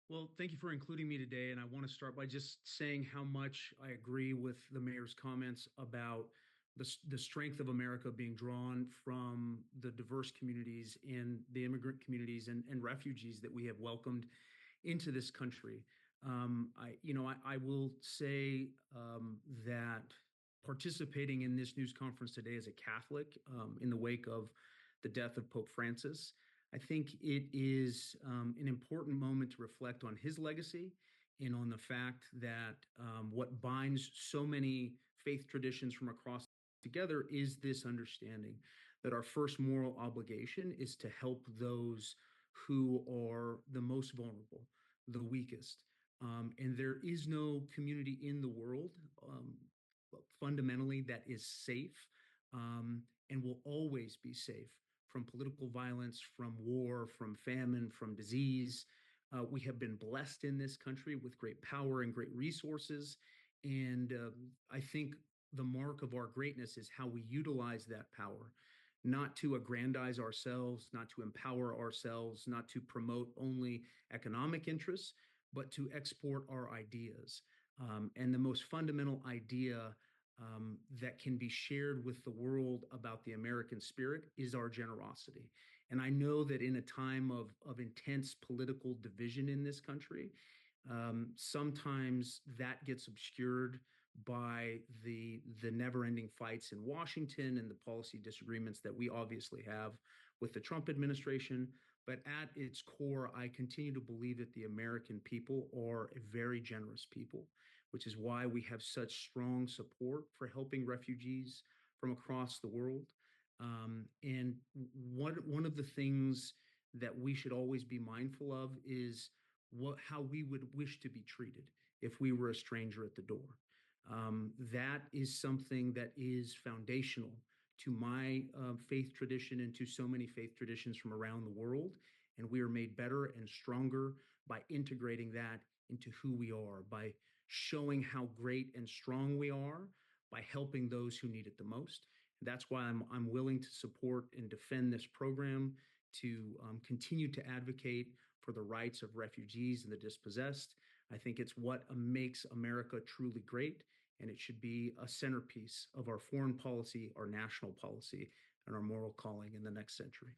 Well, thank you for including me today. And I want to start by just saying how much I agree with the mayor's comments about the strength of America being drawn from the diverse communities and the immigrant communities and refugees that we have welcomed into this country. I will say that participating in this news conference today as a Catholic, in the wake of the death of Pope Francis, I think it is an important moment to reflect on his legacy and on the fact that what binds so many faith traditions from across together is this understanding that our first moral obligation is to help those who are the most vulnerable, the weakest. And there is no community in the world, fundamentally, that is safe, and will always be safe from political violence, from war, from famine, from disease. We have been blessed in this country with great power and great resources. And I think the mark of our greatness is how we utilize that power, not to aggrandize ourselves, not to empower ourselves, not to promote only economic interests, but to export our ideas. And the most fundamental idea that can be shared with the world about the American spirit is our generosity. And I know that in a time of intense political division in this country, sometimes that gets obscured by the never-ending fights in Washington and the policy disagreements that we obviously have with the Trump administration. But at its core, I continue to believe that the American people are a very generous people, which is why we have such strong support for helping refugees from across the world. And one of the things that we should always be mindful of is how we would wish to be treated if we were a stranger at the door. That is something that is foundational to my faith tradition and to so many faith traditions from around the world. And we are made better and stronger by integrating that into who we are, by showing how great and strong we are, by helping those who need it the most. And that's why I'm willing to support and defend this program, to continue to advocate for the rights of refugees and the dispossessed. I think it's what makes America truly great, and it should be a centerpiece of our foreign policy, our national policy, and our moral calling in the next century.